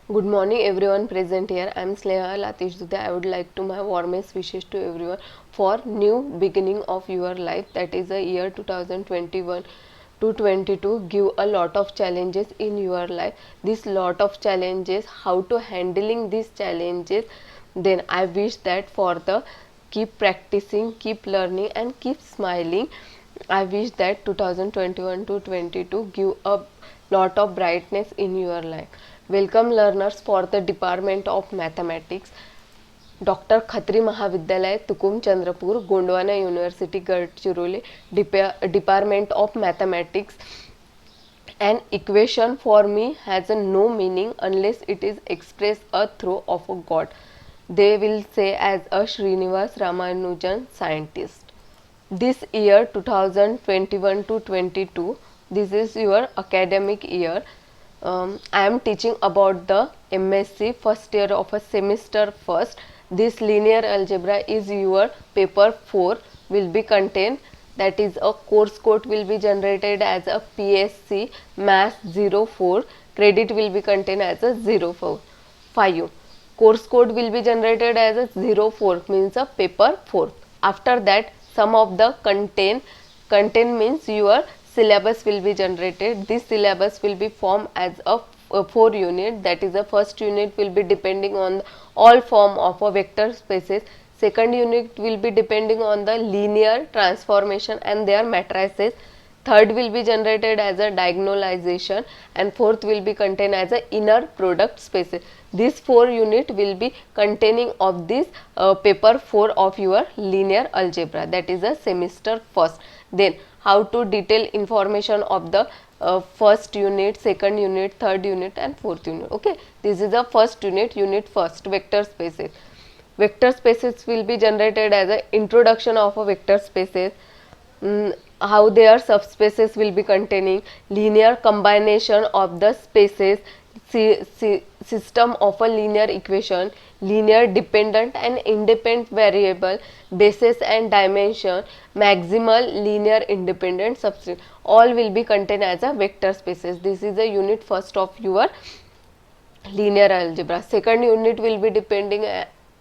Good morning everyone present here. I am Sneha Latish Dudhe. I would like to my warmest wishes to everyone for new beginning of your life, that is the year 2021 to 22 give a lot of challenges in your life. This lot of challenges, how to handling these challenges, then I wish that for the keep practicing, keep learning and keep smiling. I wish that 2021 to 22 give a lot of brightness in your life. Welcome learners for the Department of Mathematics, Dr. Khatri Mahavidyalaya, Tukum Chandrapur, Gondwana University, Gadchiroli, Department of Mathematics. An equation for me has a no meaning unless it is expressed through of a God. They will say as a Srinivas Ramanujan scientist. This year 2021 to 22, this is your academic year. I am teaching about the MSc first year of a semester first. This linear algebra is your paper 4 will be contained, that is a course code will be generated as a PSC Math 04, credit will be contained as a 05. Course code will be generated as a 04 means a paper 4. After that some of the content means your syllabus will be generated. This syllabus will be formed as a 4 unit, that is the first unit will be depending on all form of a vector spaces, second unit will be depending on the linear transformation and their matrices, third will be generated as a diagonalization and fourth will be contained as a inner product spaces. This 4 unit will be containing of this paper 4 of your linear algebra, that is a semester first. Then how to detail information of the first unit, second unit, third unit and fourth unit. Okay, this is the first unit, unit first, vector spaces. Vector spaces will be generated as a introduction of a vector spaces, how their subspaces will be containing, linear combination of the spaces, system of a linear equation, linear dependent and independent variable, basis and dimension, maximal linear independent substring, all will be contained as a vector spaces. This is the unit first of your linear algebra. Second unit will be depending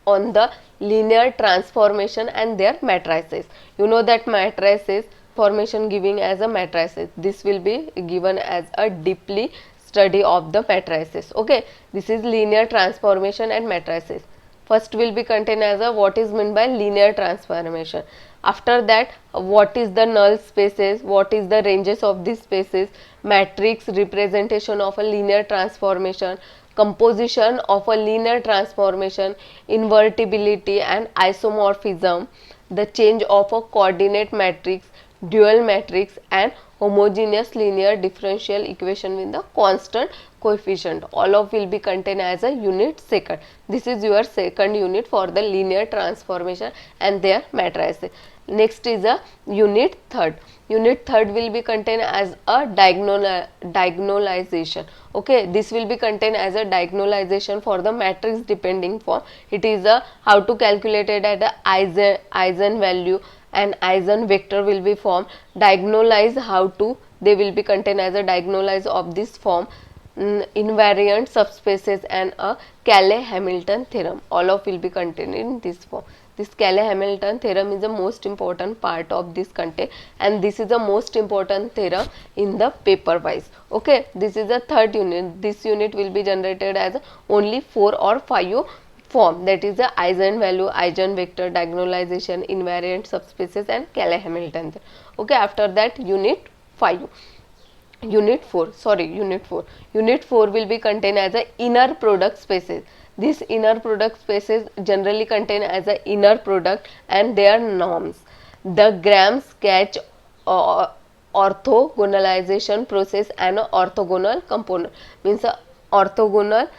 on the linear transformation and their matrices. You know that matrices formation giving as a matrices, this will be given as a deeply study of the matrices. Okay, this is linear transformation and matrices. First will be contained as a what is meant by linear transformation. After that, what is the null spaces, what is the ranges of these spaces, matrix representation of a linear transformation, composition of a linear transformation, invertibility and isomorphism, the change of a coordinate matrix, dual matrix and homogeneous linear differential equation with the constant coefficient, all of will be contained as a unit second. This is your second unit for the linear transformation and their matrices. Next is a unit third. Unit third will be contained as a diagonalization. Okay, this will be contained as a diagonalization for the matrix depending form. It is a how to calculate it at a eigenvalue and eigenvector will be formed. Diagonalize how to, they will be contained as a diagonalize of this form, invariant subspaces and a Cayley-Hamilton theorem, all of will be contained in this form. This Cayley-Hamilton theorem is the most important part of this content and this is the most important theorem in the paper wise. Okay, this is the third unit. This unit will be generated as only 4 or 5 form, that is the eigenvalue, eigenvector, diagonalization, invariant subspaces and Cayley-Hamilton. Okay, after that unit 5. Unit 4, sorry, unit 4. Unit 4 will be contained as a inner product spaces. This inner product spaces generally contain as a inner product and their norms. The Gram-Sketch orthogonalization process and orthogonal component means orthogonal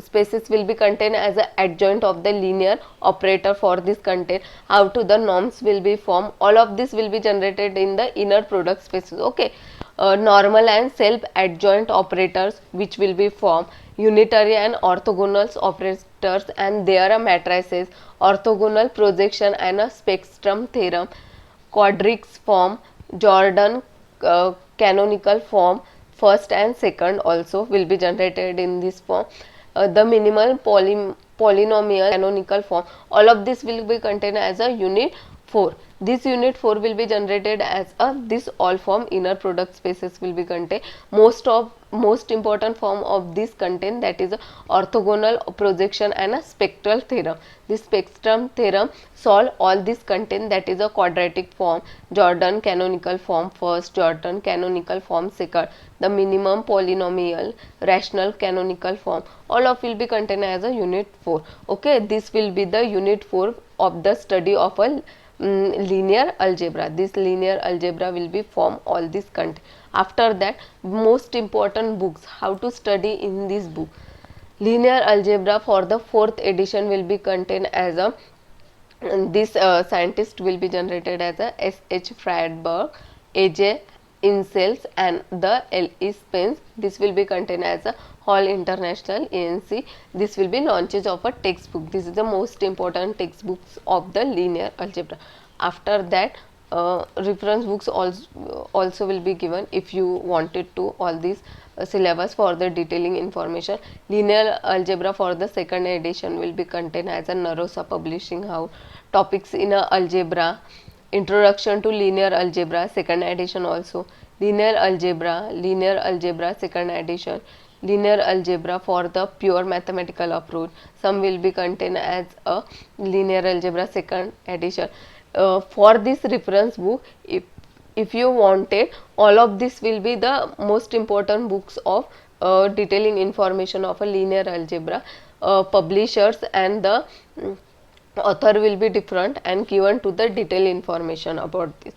spaces will be contained as a adjoint of the linear operator for this content. How to the norms will be formed, all of this will be generated in the inner product spaces. Okay, normal and self adjoint operators which will be formed, unitary and orthogonal operators and their matrices, orthogonal projection and a spectrum theorem, quadrics form, Jordan canonical form, first and second also will be generated in this form. The minimal polynomial canonical form, all of this will be contained as a unit 4. This unit 4 will be generated as a this all form inner product spaces will be contained. Most important form of this contain, that is a orthogonal projection and a spectral theorem. This spectrum theorem solve all this contain, that is a quadratic form, Jordan canonical form first, Jordan canonical form second, the minimum polynomial, rational canonical form, all of will be contained as a unit 4. Okay, this will be the unit 4 of the study of a linear algebra. This linear algebra will be form all this content. After that, most important books, how to study in this book. Linear algebra for the 4th edition will be contained as a this scientist will be generated as a S.H. Friedberg, A.J. Insels and the L.E. Spence. This will be contained as a Hall International ANC. This will be launches of a textbook. This is the most important textbooks of the linear algebra. After that, reference books also will be given if you wanted to, all these syllabus for the detailing information. Linear algebra for the 2nd edition will be contained as a Narosa Publishing House. Topics in a algebra, introduction to linear algebra 2nd edition also, linear algebra 2nd edition, linear algebra for the pure mathematical approach, some will be contained as a linear algebra 2nd edition. For this reference book, if you wanted, all of this will be the most important books of detailing information of a linear algebra. Publishers and the author will be different and given to the detailed information about this.